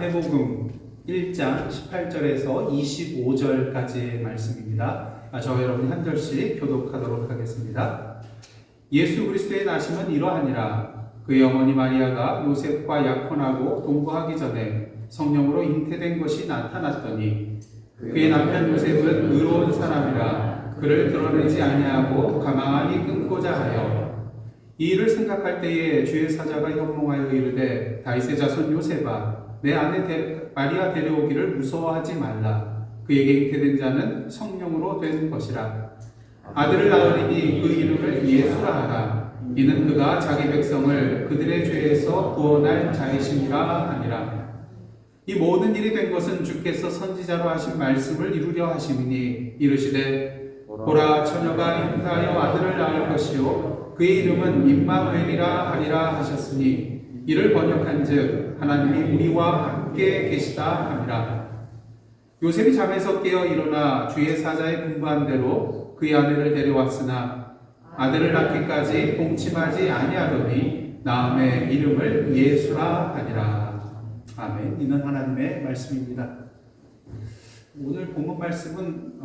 마태복음 1장 18절에서 25절까지의 말씀입니다. 저와 여러분이 한 절씩 교독하도록 하겠습니다. 예수 그리스도의 나심은 이러하니라. 그의 어머니 마리아가 요셉과 약혼하고 동거하기 전에 성령으로 잉태된 것이 나타났더니 그의 남편 요셉은 의로운 사람이라 그를 드러내지 아니하고 가만히 끊고자 하여 이 일을 생각할 때에 주의 사자가 현몽하여 이르되 다윗의 자손 요셉아 내 아내 마리아 데려오기를 무서워하지 말라. 그에게 잉태된 자는 성령으로 된 것이라. 아들을 낳으리니 그 이름을 예수라 하라. 이는 그가 자기 백성을 그들의 죄에서 구원할 자이심이라 하니라. 이 모든 일이 된 것은 주께서 선지자로 하신 말씀을 이루려 하심이니 이르시되 보라 처녀가 잉태하여 아들을 낳을 것이요 그의 이름은 임마누엘이라 하리라 하셨으니 이를 번역한즉 하나님이 우리와 함께 계시다 함이라. 요셉이 잠에서 깨어 일어나 주의 사자의 분부한 대로 그의 아내를 데려왔으나 아들을 낳기까지 동침하지 아니하더니 낳음의 이름을 예수라 하니라. 아멘. 이는 하나님의 말씀입니다. 오늘 본문 말씀은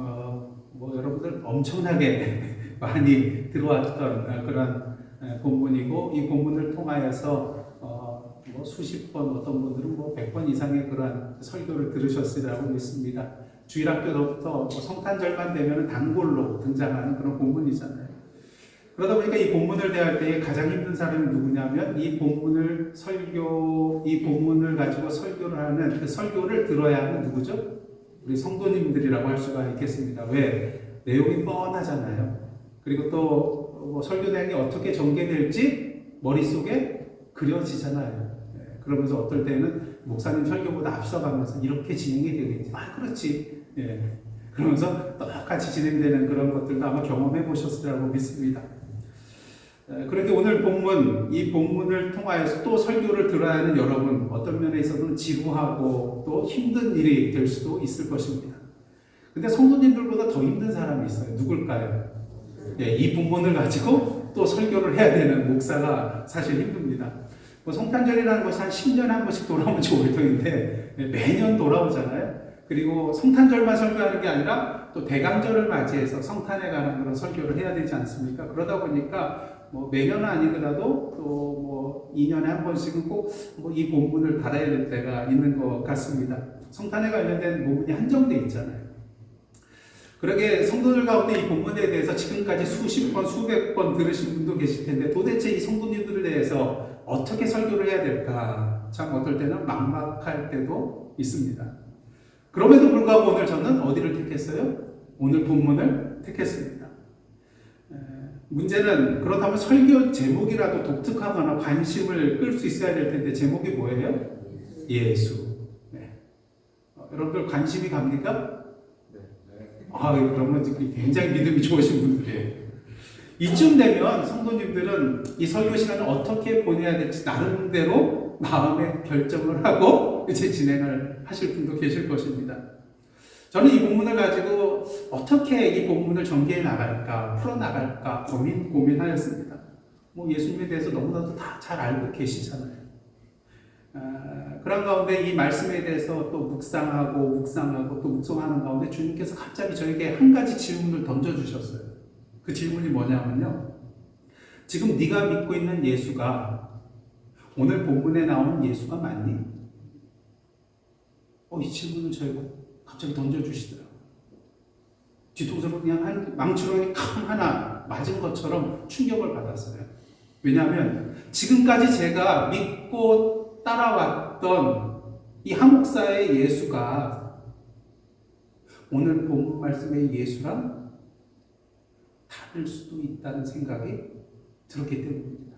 여러분들 엄청나게 많이 들어왔던 그런 본문이고 이 본문을 통하여서 수십 번 어떤 분들은 100번 이상의 그런 설교를 들으셨으리라고 믿습니다. 주일학교부터 성탄절만 되면 단골로 등장하는 그런 본문이잖아요. 그러다 보니까 이 본문을 대할 때 가장 힘든 사람이 누구냐면 이 본문을 가지고 설교를 하는 그 설교를 들어야 하는 누구죠? 우리 성도님들이라고 할 수가 있겠습니다. 왜? 내용이 뻔하잖아요. 그리고 또 설교 내용이 어떻게 전개될지 머릿속에 그려지잖아요. 그러면서 어떨 때는 목사님 설교보다 앞서가면서 이렇게 진행이 되겠지. 그렇지. 그러면서 똑같이 진행되는 그런 것들도 아마 경험해 보셨으리라고 믿습니다. 그런데 오늘 이 본문을 통하여서 또 설교를 들어야 하는 여러분, 어떤 면에 있어서는 지루하고 또 힘든 일이 될 수도 있을 것입니다. 근데 성도님들보다 더 힘든 사람이 있어요. 누굴까요? 이 본문을 가지고 또 설교를 해야 되는 목사가 사실 힘듭니다. 성탄절이라는 것이 한 10년에 한 번씩 돌아오면 좋을 터인데 매년 돌아오잖아요. 그리고 성탄절만 설교하는 게 아니라 또 대강절을 맞이해서 성탄에 관한 그런 설교를 해야 되지 않습니까? 그러다 보니까 매년은 아니더라도 또 2년에 한 번씩은 꼭 이 본문을 달아야 될 때가 있는 것 같습니다. 성탄에 관련된 본문이 한정돼 있잖아요. 그러게 성도들 가운데 이 본문에 대해서 지금까지 수십 번, 수백 번 들으신 분도 계실 텐데 도대체 이 성도님들에 대해서 어떻게 설교를 해야 될까? 참 어떨 때는 막막할 때도 있습니다. 그럼에도 불구하고 오늘 저는 어디를 택했어요? 오늘 본문을 택했습니다. 문제는 그렇다면 설교 제목이라도 독특하거나 관심을 끌 수 있어야 될 텐데 제목이 뭐예요? 예수. 여러분들 관심이 갑니까? 그러면 굉장히 믿음이 좋으신 분들이에요. 이쯤 되면 성도님들은 이 설교 시간을 어떻게 보내야 될지 나름대로 마음의 결정을 하고 이제 진행을 하실 분도 계실 것입니다. 저는 이 본문을 가지고 어떻게 이 본문을 전개해 나갈까, 풀어 나갈까 고민하였습니다. 예수님에 대해서 너무나도 다 잘 알고 계시잖아요. 그런 가운데 이 말씀에 대해서 또 묵상하고 또 묵상하는 가운데 주님께서 갑자기 저에게 한 가지 질문을 던져주셨어요. 그 질문이 뭐냐면요. 지금 네가 믿고 있는 예수가 오늘 본문에 나오는 예수가 맞니? 이 질문을 저에게 갑자기 던져주시더라고요. 뒤통수로 그냥 망치로 캉 하나 맞은 것처럼 충격을 받았어요. 왜냐하면 지금까지 제가 믿고 따라왔던 이 한목사의 예수가 오늘 본문 말씀의 예수랑 다를 수도 있다는 생각이 들었기 때문입니다.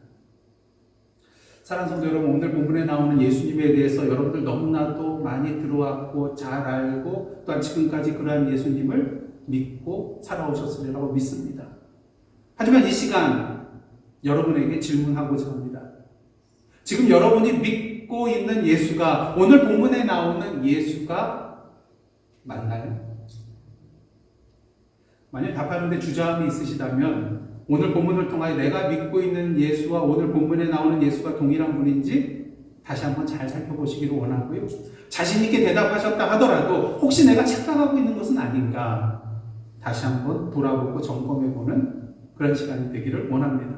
사랑하는 성도 여러분, 오늘 본문에 나오는 예수님에 대해서 여러분들 너무나도 많이 들어왔고 잘 알고 또한 지금까지 그러한 예수님을 믿고 살아오셨으리라고 믿습니다. 하지만 이 시간 여러분에게 질문하고자 합니다. 지금 여러분이 믿고 있는 예수가 오늘 본문에 나오는 예수가 맞나요? 만약 답하는데 주저함이 있으시다면 오늘 본문을 통하여 내가 믿고 있는 예수와 오늘 본문에 나오는 예수가 동일한 분인지 다시 한번 잘 살펴보시기를 원하고요. 자신 있게 대답하셨다 하더라도 혹시 내가 착각하고 있는 것은 아닌가 다시 한번 돌아보고 점검해보는 그런 시간이 되기를 원합니다.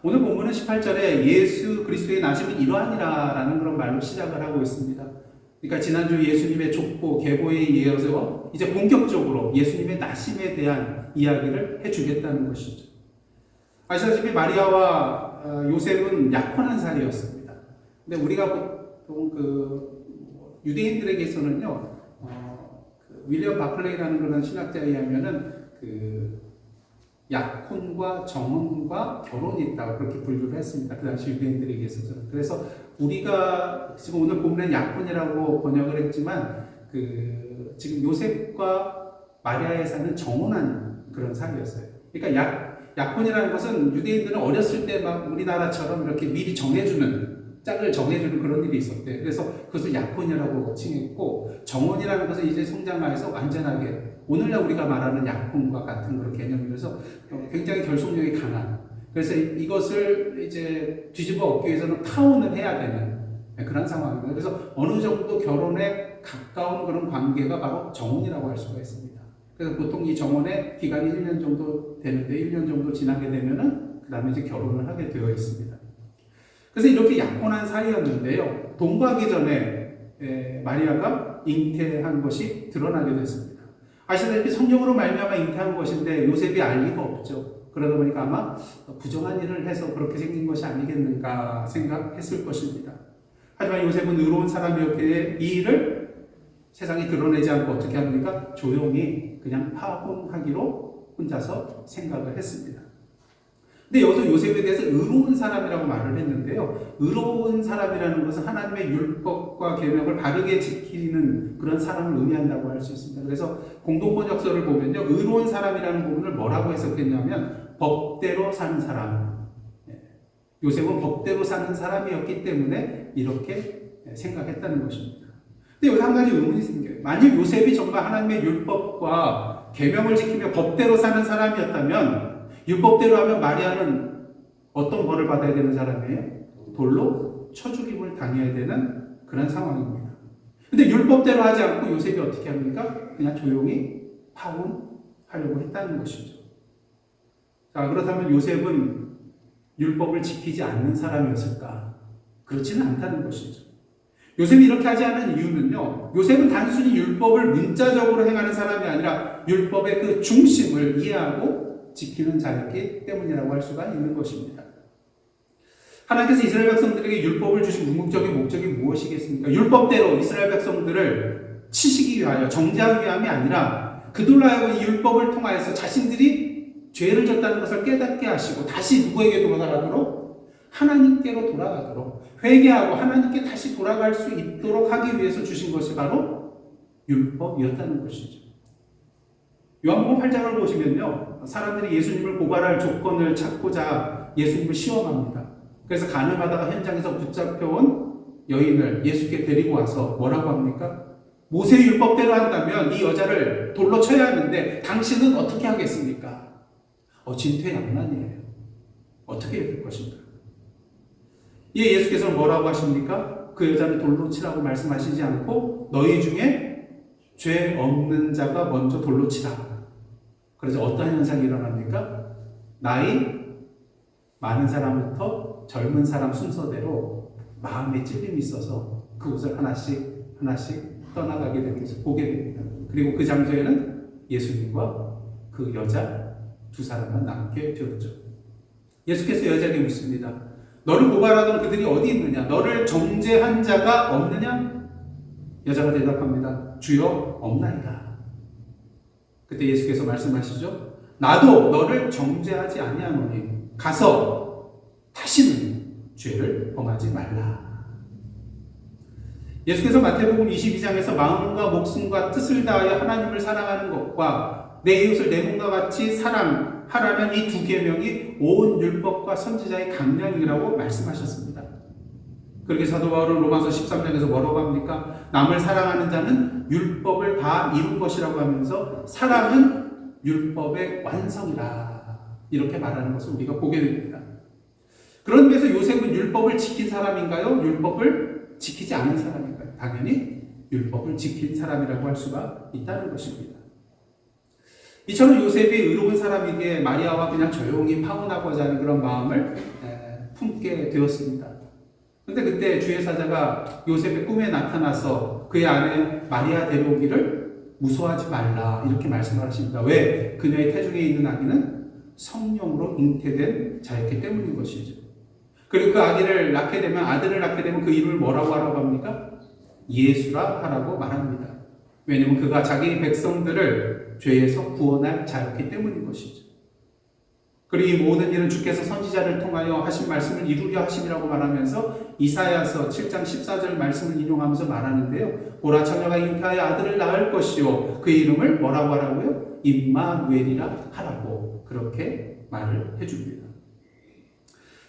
오늘 본문은 18절에 예수 그리스도의 나심은 이러하니라라는 그런 말로 시작을 하고 있습니다. 그러니까 지난주 예수님의 족보, 계보에 이어서 이제 본격적으로 예수님의 나심에 대한 이야기를 해주겠다는 것이죠. 아시다시피 마리아와 요셉은 약혼한 사이였습니다. 근데 우리가 보통 유대인들에게서는요, 윌리엄 바클레이라는 그런 신학자에 의하면은 약혼과 정혼과 결혼이 있다고 그렇게 분류를 했습니다. 그 당시 유대인들에게 있어서는. 그래서 우리가 지금 오늘 본문은 약혼이라고 번역을 했지만 지금 요셉과 마리아의 사이는 정혼한 그런 사이였어요. 그러니까 약혼이라는 것은 유대인들은 어렸을 때 막 우리나라처럼 이렇게 미리 짝을 정해주는 그런 일이 있었대요. 그래서 그것을 약혼이라고 칭했고, 정혼이라는 것은 이제 성장하여서 완전하게 오늘날 우리가 말하는 약혼과 같은 그런 개념이라서 굉장히 결속력이 강한, 그래서 이것을 이제 뒤집어 엎기 위해서는 파혼을 해야 되는 그런 상황입니다. 그래서 어느 정도 결혼에 가까운 그런 관계가 바로 정혼이라고 할 수가 있습니다. 그래서 보통 이 정혼의 기간이 1년 정도 되는데 1년 정도 지나게 되면은 그 다음에 이제 결혼을 하게 되어 있습니다. 그래서 이렇게 약혼한 사이였는데요. 동거하기 전에 마리아가 잉태한 것이 드러나게 됐습니다. 아시다시피 성령으로 말미암아 잉태한 것인데 요셉이 알 리가 없죠. 그러다 보니까 아마 부정한 일을 해서 그렇게 생긴 것이 아니겠는가 생각했을 것입니다. 하지만 요셉은 의로운 사람이었기에 이 일을 세상에 드러내지 않고 어떻게 합니까? 조용히 그냥 파혼하기로 혼자서 생각을 했습니다. 근데 여기서 요셉에 대해서 의로운 사람이라고 말을 했는데요. 의로운 사람이라는 것은 하나님의 율법과 계명을 바르게 지키는 그런 사람을 의미한다고 할 수 있습니다. 그래서 공동번역서를 보면요. 의로운 사람이라는 부분을 뭐라고 해석했냐면 법대로 사는 사람. 요셉은 법대로 사는 사람이었기 때문에 이렇게 생각했다는 것입니다. 근데 여기 한 가지 의문이 생겨요. 만약 요셉이 정말 하나님의 율법과 계명을 지키며 법대로 사는 사람이었다면 율법대로 하면 마리아는 어떤 벌을 받아야 되는 사람이에요? 돌로 쳐 죽임을 당해야 되는 그런 상황입니다. 근데 율법대로 하지 않고 요셉이 어떻게 합니까? 그냥 조용히 파혼하려고 했다는 것이죠. 자, 그렇다면 요셉은 율법을 지키지 않는 사람이었을까? 그렇지는 않다는 것이죠. 요셉이 이렇게 하지 않은 이유는요, 요셉은 단순히 율법을 문자적으로 행하는 사람이 아니라 율법의 그 중심을 이해하고 지키는 자였기 때문이라고 할 수가 있는 것입니다. 하나님께서 이스라엘 백성들에게 율법을 주신 궁극적인 목적이 무엇이겠습니까? 율법대로 이스라엘 백성들을 치시기 위하여, 정죄하기 위함이 아니라 그들로 하여금 이 율법을 통하여서 자신들이 죄를 졌다는 것을 깨닫게 하시고 다시 누구에게 돌아가도록? 하나님께로 돌아가도록, 회개하고 하나님께 다시 돌아갈 수 있도록 하기 위해서 주신 것이 바로 율법이었다는 것이죠. 요한복음 8장을 보시면요, 사람들이 예수님을 고발할 조건을 찾고자 예수님을 시험합니다. 그래서 간음하다가 현장에서 붙잡혀온 여인을 예수께 데리고 와서 뭐라고 합니까? 모세 율법대로 한다면 이 여자를 돌로 쳐야 하는데 당신은 어떻게 하겠습니까? 진퇴양난이에요. 어떻게 될 것인가? 예수께서는 뭐라고 하십니까? 그 여자를 돌로 치라고 말씀하시지 않고 너희 중에 죄 없는 자가 먼저 돌로 치라. 그래서 어떤 현상이 일어납니까? 나이 많은 사람부터 젊은 사람 순서대로 마음에 찔림이 있어서 그곳을 하나씩 떠나가게 되는 것을 보게 됩니다. 그리고 그 장소에는 예수님과 그 여자 두 사람만 남게 되었죠. 예수께서 여자에게 묻습니다. 너를 고발하던 그들이 어디 있느냐? 너를 정죄한 자가 없느냐? 여자가 대답합니다. 주여 없나이다. 그때 예수께서 말씀하시죠. 나도 너를 정죄하지 아니하노니 가서 다시는 죄를 범하지 말라. 예수께서 마태복음 22장에서 마음과 목숨과 뜻을 다하여 하나님을 사랑하는 것과 내 이웃을 내 몸과 같이 사랑하라는 이 두 계명이 온 율법과 선지자의 강령이라고 말씀하셨습니다. 그렇게 사도 바울은 로마서 13장에서 뭐라고 합니까? 남을 사랑하는 자는 율법을 다 이룬 것이라고 하면서 사랑은 율법의 완성이다. 이렇게 말하는 것을 우리가 보게 됩니다. 그런 면에서 요셉은 율법을 지킨 사람인가요? 율법을 지키지 않은 사람인가요? 당연히 율법을 지킨 사람이라고 할 수가 있다는 것입니다. 이처럼 요셉이 의로운 사람에게 마리아와 그냥 조용히 파혼하고자 하는 그런 마음을 품게 되었습니다. 그런데 그때 주의 사자가 요셉의 꿈에 나타나서 그의 아내 마리아 데려오기를 무서워하지 말라 이렇게 말씀을 하십니다. 왜? 그녀의 태중에 있는 아기는 성령으로 잉태된 자였기 때문인 것이죠. 그리고 그 아들을 낳게 되면 그 이름을 뭐라고 하라고 합니까? 예수라 하라고 말합니다. 왜냐하면 그가 자기 백성들을 죄에서 구원할 자였기 때문인 것이죠. 그리고 이 모든 일은 주께서 선지자를 통하여 하신 말씀을 이루려 하심이라고 말하면서 이사야서 7장 14절 말씀을 인용하면서 말하는데요. 보라 처녀가 잉태하여 아들을 낳을 것이요 그 이름을 뭐라고 하라고요? 임마누엘이라 하라고 그렇게 말을 해줍니다.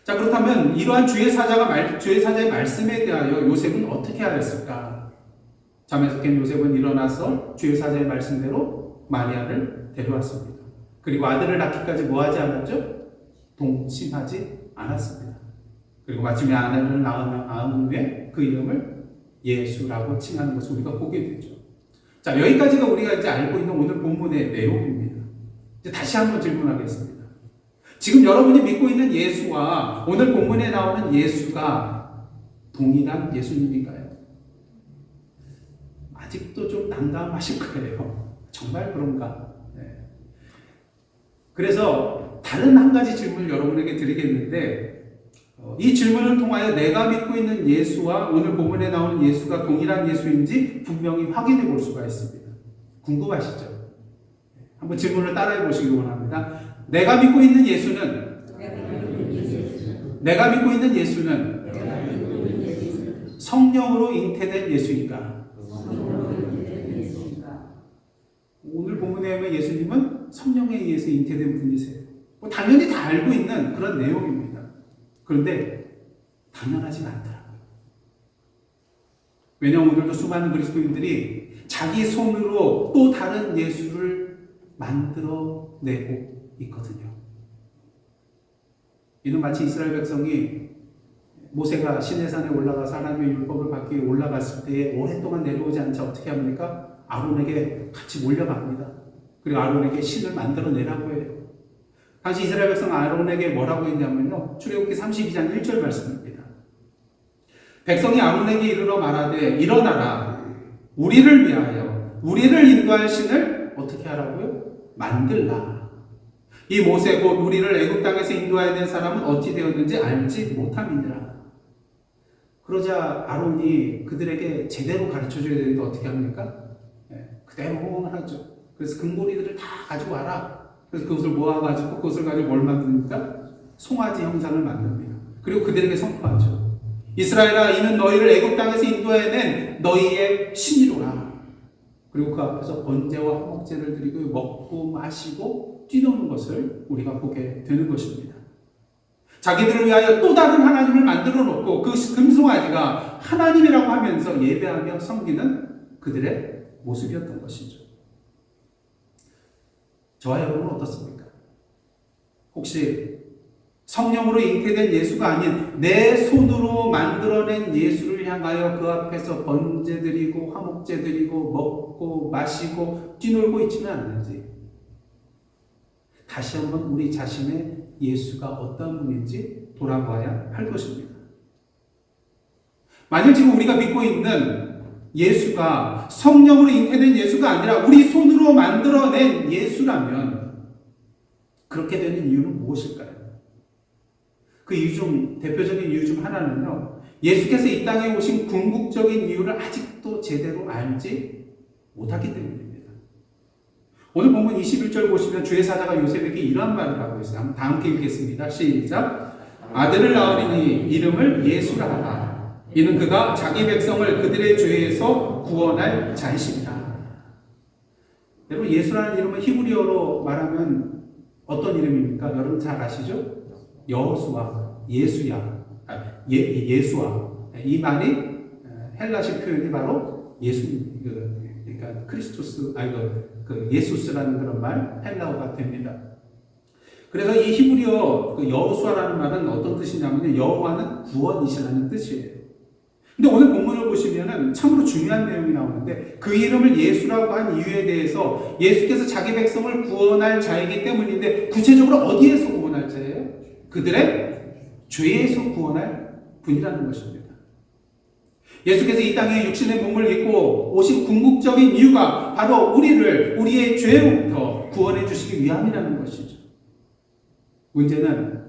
자, 그렇다면 이러한 주의 사자의 말씀에 대하여 요셉은 어떻게 하였을까? 잠에서 깬 요셉은 일어나서 주의 사자의 말씀대로 마리아를 데려왔습니다. 그리고 아들을 낳기까지 뭐 하지 않았죠? 동침하지 않았습니다. 그리고 마침내 아들을 낳은 후에 그 이름을 예수라고 칭하는 것을 우리가 보게 되죠. 자, 여기까지가 우리가 이제 알고 있는 오늘 본문의 내용입니다. 이제 다시 한번 질문하겠습니다. 지금 여러분이 믿고 있는 예수와 오늘 본문에 나오는 예수가 동일한 예수님인가요? 아직도 좀 난감하실 거예요. 정말 그런가? 네. 그래서 다른 한 가지 질문을 여러분에게 드리겠는데 이 질문을 통하여 내가 믿고 있는 예수와 오늘 본문에 나오는 예수가 동일한 예수인지 분명히 확인해 볼 수가 있습니다. 궁금하시죠? 한번 질문을 따라해 보시기 원합니다. 내가 믿고 있는 예수는 성령으로 잉태된 예수인가? 오늘 본문에 보면 예수님은 성령에 의해서 잉태된 분이세요. 당연히 다 알고 있는 그런 내용입니다. 그런데 당연하지 않더라고요. 왜냐하면 오늘도 수많은 그리스도인들이 자기 손으로 또 다른 예수를 만들어내고 있거든요. 이는 마치 이스라엘 백성이 모세가 시내산에 올라가서 하나님의 율법을 받기 위해 올라갔을 때에 오랫동안 내려오지 않자 어떻게 합니까? 아론에게 같이 몰려갑니다. 그리고 아론에게 신을 만들어내라고 해요. 당시 이스라엘 백성 아론에게 뭐라고 했냐면요. 출애굽기 32장 1절 말씀입니다. 백성이 아론에게 이르러 말하되 일어나라 우리를 위하여 우리를 인도할 신을 어떻게 하라고요? 만들라. 이 모세 곧 우리를 애굽 땅에서 인도해야 된 사람은 어찌 되었는지 알지 못함이니라. 그러자 아론이 그들에게 제대로 가르쳐줘야 되는데 어떻게 합니까? 그대로 호응을 하죠. 그래서 금고리들을 다 가지고 와라. 그래서 그것을 모아가지고 그것을 가지고 뭘 만듭니까? 송아지 형상을 만듭니다. 그리고 그들에게 선포하죠. 이스라엘아 이는 너희를 애굽 땅에서 인도해낸 너희의 신이로라. 그리고 그 앞에서 번제와 화목제를 드리고 먹고 마시고 뛰노는 것을 우리가 보게 되는 것입니다. 자기들을 위하여 또 다른 하나님을 만들어 놓고 그 금송아지가 하나님이라고 하면서 예배하며 섬기는 그들의 모습이었던 것이죠. 저와 여러분은 어떻습니까? 혹시 성령으로 잉태된 예수가 아닌 내 손으로 만들어낸 예수를 향하여 그 앞에서 번제 드리고 화목제 드리고 먹고 마시고 뛰놀고 있지는 않는지 다시 한번 우리 자신의 예수가 어떤 분인지 돌아봐야 할 것입니다. 만약 지금 우리가 믿고 있는 예수가 성령으로 잉태된 예수가 아니라 우리 손으로 만들어낸 예수라면 그렇게 되는 이유는 무엇일까요? 그 이유 중 대표적인 이유 중 하나는요. 예수께서 이 땅에 오신 궁극적인 이유를 아직도 제대로 알지 못하기 때문입니다. 오늘 본문 21절 보시면 주의 사자가 요셉에게 이러한 말을 하고 있어요. 한번 다 함께 읽겠습니다. 시작. 아들을 낳으리니 이름을 예수라 하라. 이는 그가 자기 백성을 그들의 죄에서 구원할 자이십니다. 여러분 예수라는 이름은 히브리어로 말하면 어떤 이름입니까? 여러분 잘 아시죠? 여호수아, 예수야, 예수아. 이 말이 헬라식 표현이 바로 예수님, 그러니까 크리스토스, 예수스라는 그런 말 헬라어가 됩니다. 그래서 이 히브리어 그 여호수아라는 말은 어떤 뜻이냐면 여호와는 구원이시라는 뜻이에요. 근데 오늘 본문을 보시면은 참으로 중요한 내용이 나오는데 그 이름을 예수라고 한 이유에 대해서 예수께서 자기 백성을 구원할 자이기 때문인데 구체적으로 어디에서 구원할 자예요? 그들의 죄에서 구원할 분이라는 것입니다. 예수께서 이 땅에 육신의 몸을 입고 오신 궁극적인 이유가 바로 우리의 죄로부터 구원해 주시기 위함이라는 것이죠. 문제는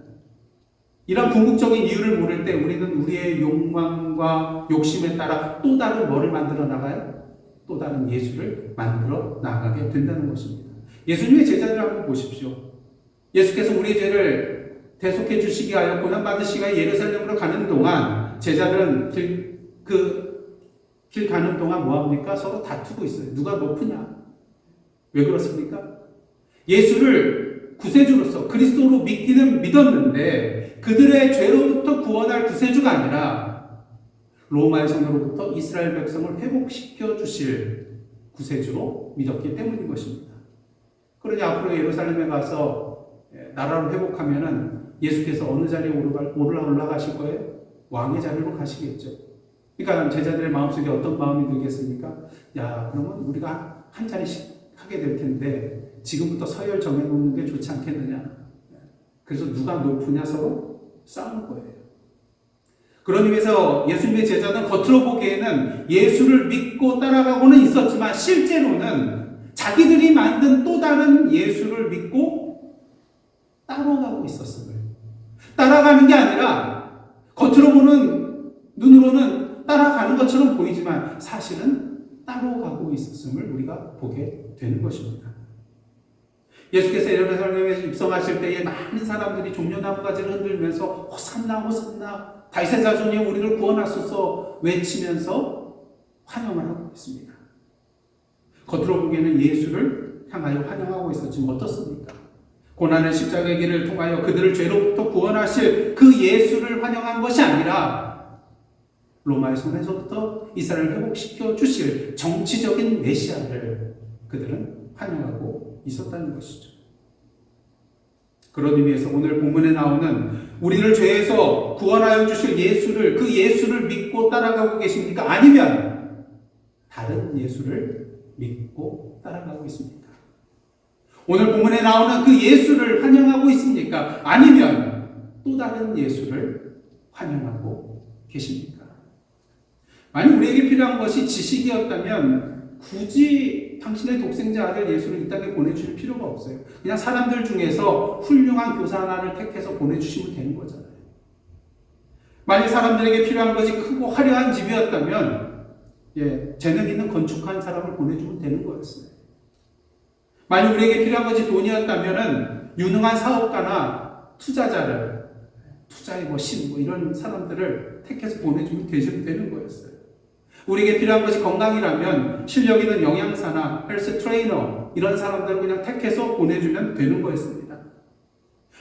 이런 궁극적인 이유를 모를 때 우리는 우리의 욕망과 욕심에 따라 또 다른 뭐를 만들어 나가요? 또 다른 예수를 만들어 나가게 된다는 것입니다. 예수님의 제자들을 한번 보십시오. 예수께서 우리의 죄를 대속해 주시기 하여 고난받으시기 위해 예루살렘으로 가는 동안 제자들은 길 가는 동안 뭐합니까? 서로 다투고 있어요. 누가 높으냐? 왜 그렇습니까? 예수를 구세주로서 그리스도로 믿기는 믿었는데 그들의 죄로부터 구원할 구세주가 아니라 로마의 성으로부터 이스라엘 백성을 회복시켜 주실 구세주로 믿었기 때문인 것입니다. 그러니 앞으로 예루살렘에 가서 나라를 회복하면은 예수께서 어느 자리에 올라가실 거예요? 왕의 자리로 가시겠죠. 그러니까 제자들의 마음속에 어떤 마음이 들겠습니까? 야, 그러면 우리가 한 자리씩 하게 될 텐데 지금부터 서열 정해놓는 게 좋지 않겠느냐. 그래서 누가 높으냐 서로 싸우는 거예요. 그런 의미에서 예수님의 제자는 겉으로 보기에는 예수를 믿고 따라가고는 있었지만 실제로는 자기들이 만든 또 다른 예수를 믿고 따라가고 있었음을. 따라가는 게 아니라 겉으로 보는 눈으로는 따라가는 것처럼 보이지만 사실은 따라가고 있었음을 우리가 보게 되는 것입니다. 예수께서 예루살렘에 입성하실 때에 많은 사람들이 종려나무 가지를 흔들면서 호산나 호산나 다윗의 자손이 우리를 구원하소서 외치면서 환영을 하고 있습니다. 겉으로 보기에는 예수를 향하여 환영하고 있었지만 어떻습니까? 고난의 십자가의 길을 통하여 그들을 죄로부터 구원하실 그 예수를 환영한 것이 아니라 로마의 손에서부터 이스라엘을 회복시켜 주실 정치적인 메시아를 그들은 환영하고 있었다는 것이죠. 그런 의미에서 오늘 본문에 나오는 우리를 죄에서 구원하여 주실 예수를 그 예수를 믿고 따라가고 계십니까? 아니면 다른 예수를 믿고 따라가고 있습니까? 오늘 본문에 나오는 그 예수를 환영하고 있습니까? 아니면 또 다른 예수를 환영하고 계십니까? 만약 우리에게 필요한 것이 지식이었다면 굳이 당신의 독생자 아들 예수를 이 땅에 보내주실 필요가 없어요. 그냥 사람들 중에서 훌륭한 교사 하나를 택해서 보내주시면 되는 거잖아요. 만약 사람들에게 필요한 것이 크고 화려한 집이었다면 재능 있는 건축한 사람을 보내주면 되는 거였어요. 만약 우리에게 필요한 것이 돈이었다면 유능한 사업가나 투자의 신 이런 사람들을 택해서 보내주면 되는 거였어요. 우리에게 필요한 것이 건강이라면 실력 있는 영양사나 헬스 트레이너 이런 사람들을 그냥 택해서 보내주면 되는 거였습니다.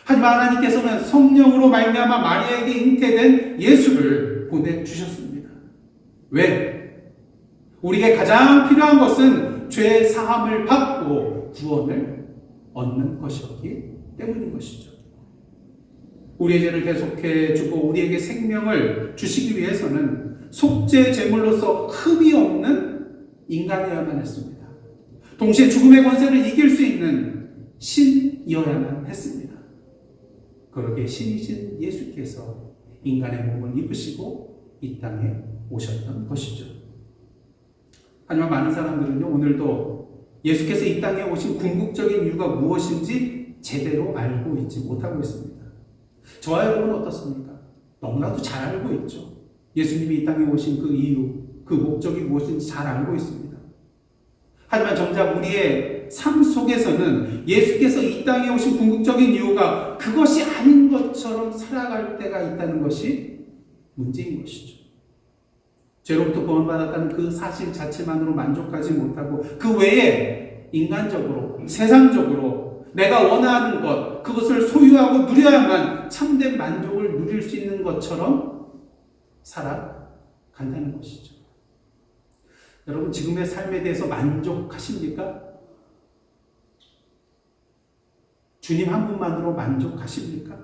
하지만 하나님께서는 성령으로 말미암아 마리아에게 잉태된 예수를 보내주셨습니다. 왜? 우리에게 가장 필요한 것은 죄 사함을 받고 구원을 얻는 것이었기 때문인 것이죠. 우리의 죄를 대속해 주고 우리에게 생명을 주시기 위해서는 속죄 제물로서 흠이 없는 인간이어야만 했습니다. 동시에 죽음의 권세를 이길 수 있는 신이어야만 했습니다. 그러기에 신이신 예수께서 인간의 몸을 입으시고 이 땅에 오셨던 것이죠. 하지만 많은 사람들은요, 오늘도 예수께서 이 땅에 오신 궁극적인 이유가 무엇인지 제대로 알고 있지 못하고 있습니다. 저와 여러분은 어떻습니까? 너무나도 잘 알고 있죠. 예수님이 이 땅에 오신 그 이유, 그 목적이 무엇인지 잘 알고 있습니다. 하지만 정작 우리의 삶 속에서는 예수께서 이 땅에 오신 궁극적인 이유가 그것이 아닌 것처럼 살아갈 때가 있다는 것이 문제인 것이죠. 죄로부터 구원받았다는 그 사실 자체만으로 만족하지 못하고 그 외에 인간적으로, 세상적으로 내가 원하는 것, 그것을 소유하고 누려야만 참된 만족을 누릴 수 있는 것처럼 살아간다는 것이죠. 여러분 지금의 삶에 대해서 만족하십니까? 주님 한 분만으로 만족하십니까?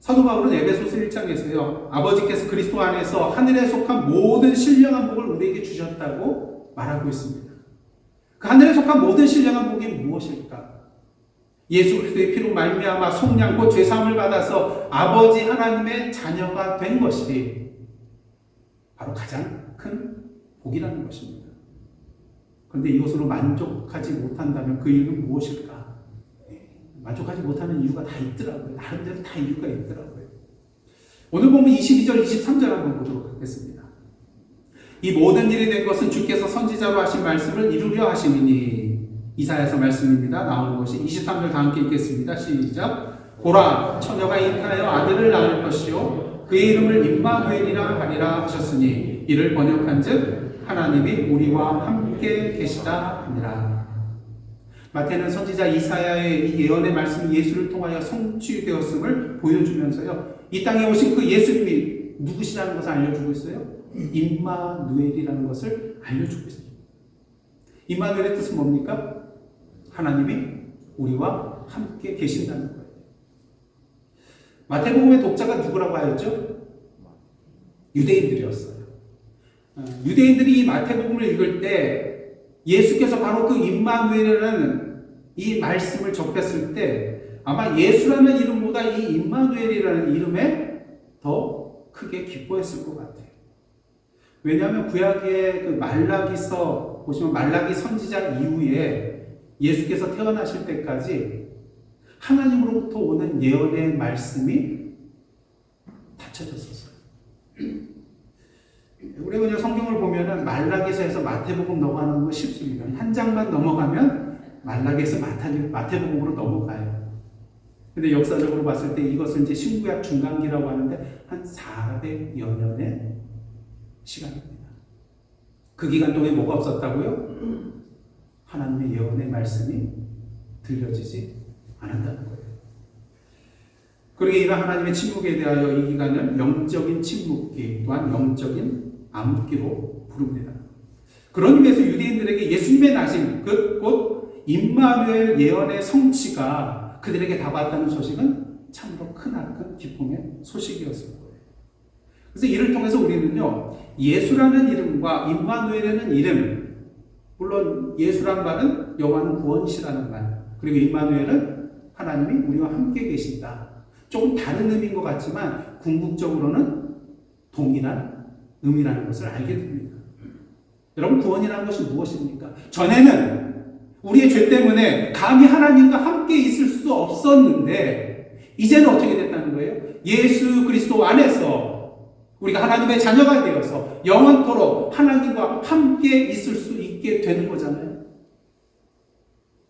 사도 바울은 에베소서 1장에서요. 아버지께서 그리스도 안에서 하늘에 속한 모든 신령한 복을 우리에게 주셨다고 말하고 있습니다. 그 하늘에 속한 모든 신령한 복이 무엇일까? 예수 그리스도의 피로 말미암아 속량 곧 죄사함을 받아서 아버지 하나님의 자녀가 된 것이 바로 가장 큰 복이라는 것입니다. 그런데 이것으로 만족하지 못한다면 그 이유는 무엇일까? 만족하지 못하는 이유가 다 있더라고요. 나름대로 다 이유가 있더라고요. 오늘 보면 22절, 23절 한번 보도록 하겠습니다. 이 모든 일이 된 것은 주께서 선지자로 하신 말씀을 이루려 하심이니. 이사야서 말씀입니다. 나오는 것이 23절 다 함께 읽겠습니다. 시작. 보라, 처녀가 잉타하여 아들을 낳을 것이요 그의 이름을 임마누엘이라 하리라 하셨으니 이를 번역한즉 하나님이 우리와 함께 계시다 하니라. 마태는 선지자 이사야의 이 예언의 말씀이 예수를 통하여 성취되었음을 보여주면서요. 이 땅에 오신 그 예수님이 누구시라는 것을 알려주고 있어요. 임마누엘이라는 것을 알려주고 있어요. 임마누엘의 뜻은 뭡니까? 하나님이 우리와 함께 계신다는 거예요. 마태복음의 독자가 누구라고 하였죠? 유대인들이었어요. 유대인들이 이 마태복음을 읽을 때 예수께서 바로 그 임마누엘이라는 이 말씀을 접했을 때 아마 예수라는 이름보다 이 임마누엘이라는 이름에 더 크게 기뻐했을 것 같아요. 왜냐하면 구약의 그 말라기서 보시면 말라기 선지자 이후에 예수께서 태어나실 때까지 하나님으로부터 오는 예언의 말씀이 닫혀졌었어요. 우리가 그냥 성경을 보면은 말라기서에서 마태복음 넘어가는 거 쉽습니다. 한 장만 넘어가면 말라기에서 마태복음으로 넘어가요. 근데 역사적으로 봤을 때 이것을 이제 신구약 중간기라고 하는데 한 400여 년의 시간입니다. 그 기간 동안에 뭐가 없었다고요? 하나님의 예언의 말씀이 들려지지 않았다는 거예요. 그러게 이런 하나님의 침묵에 대하여 이 기간을 영적인 침묵기 또한 영적인 암흑기로 부릅니다. 그런 의미에서 유대인들에게 예수님의 나심, 곧 임마누엘 예언의 성취가 그들에게 다가왔다는 소식은 참으로 크나큰 기쁨의 소식이었을 거예요. 그래서 이를 통해서 우리는요, 예수라는 이름과 임마누엘이라는 이름, 물론 예수란 말은 여호와는 구원이시라는 말, 그리고 임마누엘은 하나님이 우리와 함께 계신다. 조금 다른 의미인 것 같지만 궁극적으로는 동일한 의미라는 것을 알게 됩니다. 여러분, 구원이라는 것이 무엇입니까? 전에는 우리의 죄 때문에 감히 하나님과 함께 있을 수 없었는데 이제는 어떻게 됐다는 거예요? 예수 그리스도 안에서 우리가 하나님의 자녀가 되어서 영원토록 하나님과 함께 있을 수 있게 되는 거잖아요.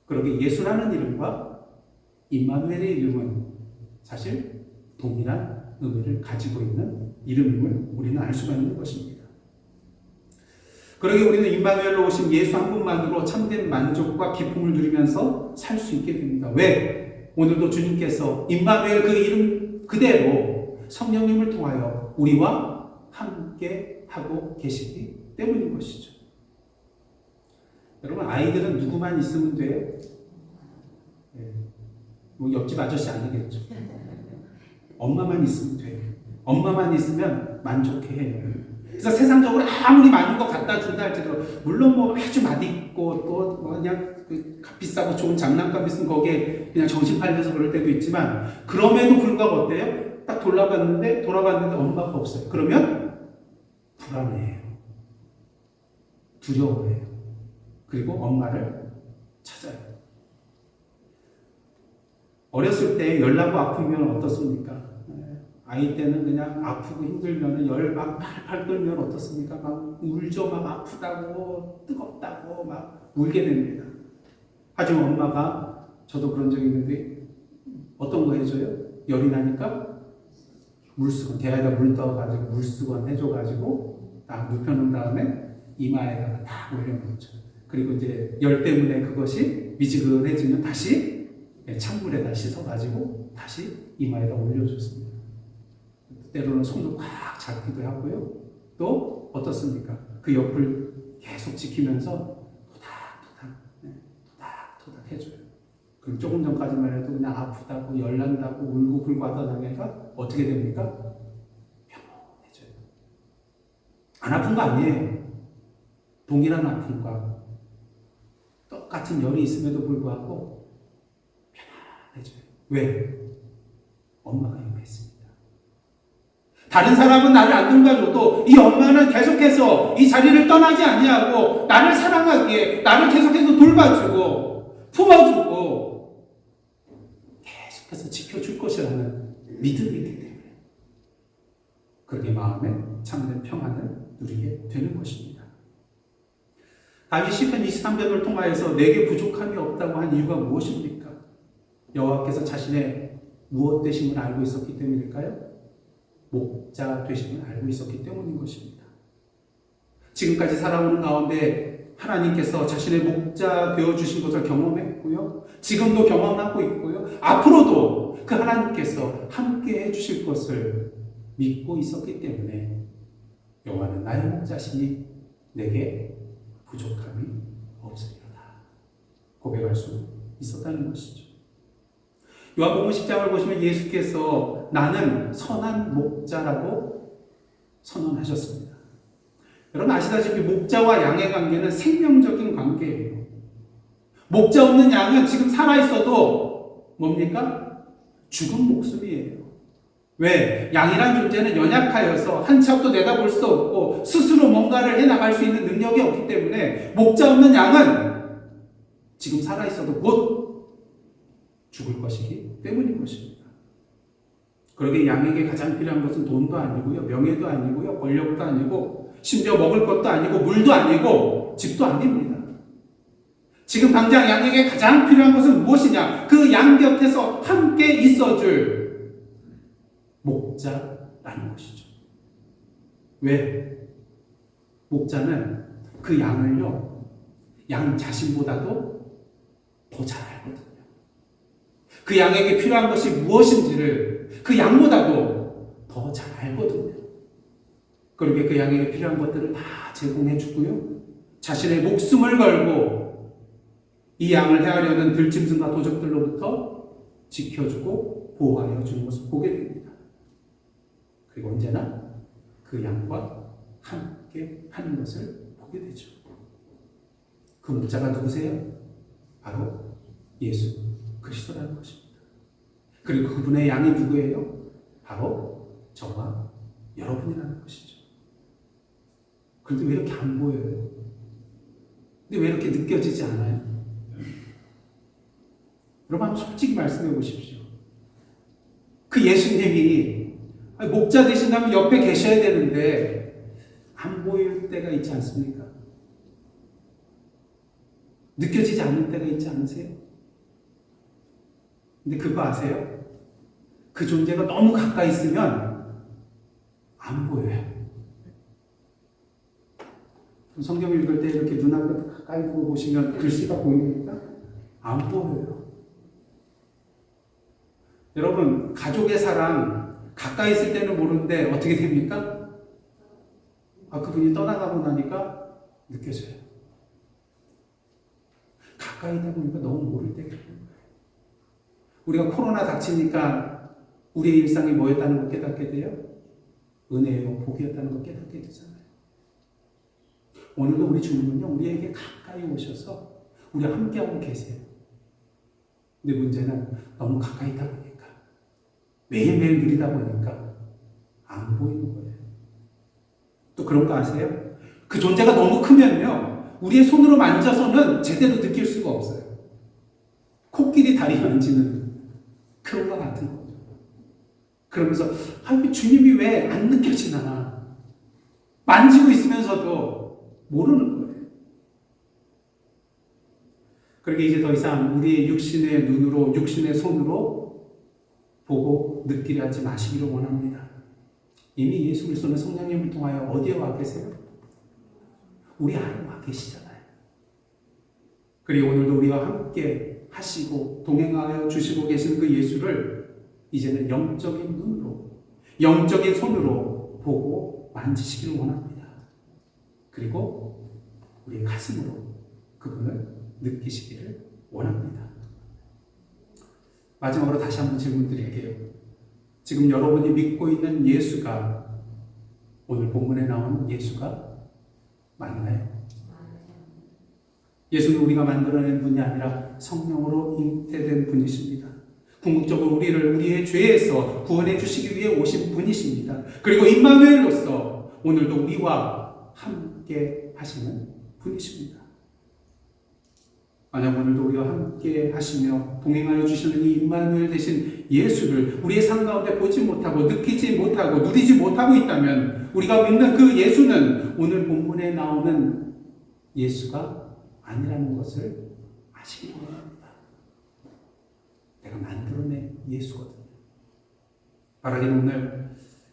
그러게 예수라는 이름과 임마누엘의 이름은 사실 동일한 의미를 가지고 있는 이름임을 우리는 알 수가 있는 것입니다. 그러게 우리는 임마누엘로 오신 예수 한 분만으로 참된 만족과 기쁨을 누리면서 살 수 있게 됩니다. 왜? 오늘도 주님께서 임마누엘 그 이름 그대로 성령님을 통하여 우리와 함께 하고 계시기 때문인 것이죠. 여러분, 아이들은 누구만 있으면 돼요? 뭐 옆집 아저씨 아니겠죠. 엄마만 있으면 돼요. 엄마만 있으면 만족해. 그래서 세상적으로 아무리 많은 거 갖다 준다 할지라도 물론 뭐 아주 맛있고 또 뭐 그냥 그 비싸고 좋은 장난감 있으면 거기에 그냥 정신 팔려서 그럴 때도 있지만 그럼에도 불구하고 어때요? 딱 돌아봤는데 엄마가 없어요. 그러면 불안해요. 두려워해요. 그리고 엄마를 찾아요. 어렸을 때 열나고 아프면 어떻습니까? 아이 때는 그냥 아프고 힘들면 열 막 팔팔 끓면 어떻습니까? 막 울죠. 막 아프다고 뜨겁다고 막 울게 됩니다. 하지만 엄마가 저도 그런 적이 있는데 어떤 거 해줘요? 열이 나니까 물수건 대야에다 물 떠가지고 물수건 해줘가지고 딱 눕혀놓은 다음에 이마에다가 딱 올려놓죠. 그리고 이제 열 때문에 그것이 미지근해지면 다시 찬물에다 씻어가지고 다시 이마에다 올려줬습니다. 때로는 손도 꽉 잡기도 하고요. 또 어떻습니까? 그 옆을 계속 지키면서 토닥토닥 해줘요. 그럼 조금 전까지만 해도 그냥 아프다고 열난다고 울고 불고 하던 애가 어떻게 됩니까? 평온해져요. 안 아픈 거 아니에요. 동일한 아픔과 똑같은 열이 있음에도 불구하고 편안해져요. 왜? 엄마가 옆에 있습니다. 다른 사람은 나를 안 돌봐줘도 이 엄마는 계속해서 이 자리를 떠나지 아니하고 나를 사랑하기에 나를 계속해서 돌봐주고 품어주고 계속해서 지켜줄 것이라는 믿음이 있기 때문에 그렇게 마음에 참된 평안을 누리게 되는 것입니다. 다윗 시편 23편을 통하여서 내게 부족함이 없다고 한 이유가 무엇입니까? 여호와께서 자신의 무엇 되심을 알고 있었기 때문일까요? 목자 되심을 알고 있었기 때문인 것입니다. 지금까지 살아오는 가운데 하나님께서 자신의 목자 되어주신 것을 경험했고요. 지금도 경험하고 있고요. 앞으로도 그 하나님께서 함께 해주실 것을 믿고 있었기 때문에 여호와는 나의 목자시니 내게 부족함이 없으리로다 고백할 수 있었다는 것이죠. 요한복음 10장을 보시면 예수께서 나는 선한 목자라고 선언하셨습니다. 여러분 아시다시피 목자와 양의 관계는 생명적인 관계예요. 목자 없는 양은 지금 살아있어도 뭡니까? 죽은 목숨이에요. 왜? 양이란 존재는 연약하여서 한 치 앞도 내다볼 수 없고 스스로 뭔가를 해나갈 수 있는 능력이 없기 때문에 목자 없는 양은 지금 살아있어도 곧 죽을 것이기 때문인 것입니다. 그러게 양에게 가장 필요한 것은 돈도 아니고요, 명예도 아니고요, 권력도 아니고, 심지어 먹을 것도 아니고, 물도 아니고, 집도 아닙니다. 지금 당장 양에게 가장 필요한 것은 무엇이냐? 그 양 곁에서 함께 있어줄 목자라는 것이죠. 왜? 목자는 그 양을요, 양 자신보다도 더 잘 알거든요. 그 양에게 필요한 것이 무엇인지를 그 양보다도 더 잘 알거든요. 그러게 그 양에게 필요한 것들을 다 제공해 주고요. 자신의 목숨을 걸고 이 양을 헤아려는 들짐승과 도적들로부터 지켜주고 보호하여 주는 것을 보게 됩니다. 그리고 언제나 그 양과 함께 하는 것을 보게 되죠. 그 목자가 누구세요? 바로 예수 그리스도라는 것입니다. 그리고 그분의 양이 누구예요? 바로 저와 여러분이라는 것이죠. 그런데 왜 이렇게 안 보여요? 근데 왜 이렇게 느껴지지 않아요? 여러분 한번 솔직히 말씀해 보십시오. 그 예수님이 목자 되신다면 옆에 계셔야 되는데 안 보일 때가 있지 않습니까? 느껴지지 않는 때가 있지 않으세요? 근데 그거 아세요? 그 존재가 너무 가까이 있으면 안 보여요. 성경 읽을 때 이렇게 눈앞에 가까이 두고 보시면 글씨가 보입니까? 안 보여요. 여러분, 가족의 사랑 가까이 있을 때는 모르는데 어떻게 됩니까? 그분이 떠나가고 나니까 느껴져요. 가까이 있다 보니까 너무 모를 때가 있는 거예요. 우리가 코로나 닥치니까 우리의 일상이 뭐였다는 걸 깨닫게 돼요? 은혜요, 복이었다는 걸 깨닫게 되잖아요. 오늘도 우리 주님은요, 우리에게 가까이 오셔서 우리와 함께하고 계세요. 근데 문제는 너무 가까이 있다 보니까, 매일매일 누리다 보니까 안 보이는 거예요. 또 그런 거 아세요? 그 존재가 너무 크면요, 우리의 손으로 만져서는 제대로 느낄 수가 없어요. 코끼리 다리 만지는 그런 것 같은 거죠. 그러면서 주님이 왜 안 느껴지나? 만지고 있으면서도 모르는 거예요. 그렇게 이제 더 이상 우리의 육신의 눈으로, 육신의 손으로 보고 느끼려 하지 마시기를 원합니다. 이미 예수 그리스도는 성령님을 통하여 어디에 와 계세요? 우리 안에 와 계시잖아요. 그리고 오늘도 우리와 함께 하시고 동행하여 주시고 계시는 그 예수를 이제는 영적인 눈으로, 영적인 손으로 보고 만지시기를 원합니다. 그리고 우리의 가슴으로 그분을 느끼시기를 원합니다. 마지막으로 다시 한번 질문 드릴게요. 지금 여러분이 믿고 있는 예수가 오늘 본문에 나오는 예수가 맞나요? 예수는 우리가 만들어낸 분이 아니라 성령으로 잉태된 분이십니다. 궁극적으로 우리를 우리의 죄에서 구원해 주시기 위해 오신 분이십니다. 그리고 임마누엘로서 오늘도 우리와 함께 하시는 분이십니다. 만약 오늘도 우리와 함께 하시며 동행하여 주시는 이 임마누엘 되신 예수를 우리의 삶 가운데 보지 못하고 느끼지 못하고 누리지 못하고 있다면 우리가 믿는 그 예수는 오늘 본문에 나오는 예수가 아니라는 것을 아시기 바랍니다. 내가 만들어낸 예수거든요. 바라기는 오늘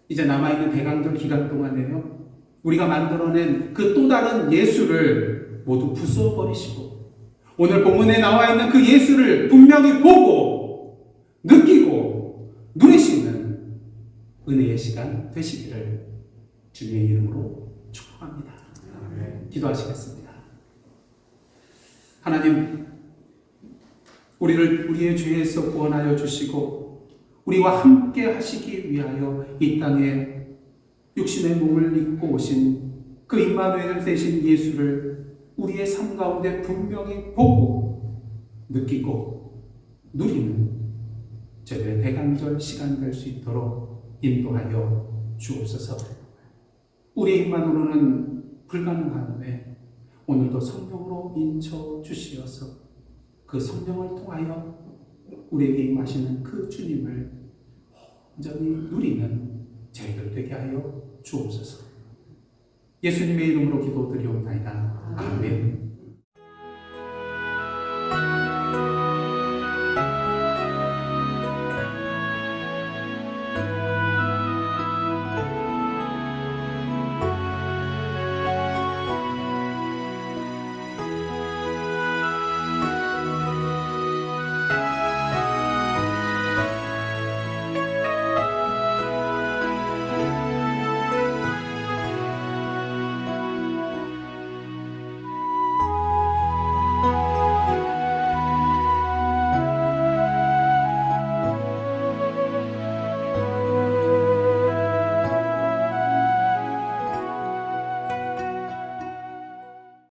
이제 남아있는 대강절 기간 동안에요, 우리가 만들어낸 그 또 다른 예수를 모두 부숴버리시고 오늘 본문에 나와 있는 그 예수를 분명히 보고 느끼고 누리시는 은혜의 시간 되시기를 주님의 이름으로 축복합니다. 기도하시겠습니다. 하나님, 우리를 우리의 죄에서 구원하여 주시고 우리와 함께 하시기 위하여 이 땅에 육신의 몸을 입고 오신 그 임마누엘 되신 예수를 우리의 삶 가운데 분명히 보고 느끼고 누리는 제대 대강절 시간 될 수 있도록 인도하여 주옵소서. 우리의 힘만으로는 불가능한데 오늘도 성령으로 인쳐 주시어서 그 성령을 통하여 우리에게 임하시는 그 주님을 온전히 누리는 저희들 되게 하여 주옵소서. 예수님의 이름으로 기도드리옵나이다. 아멘.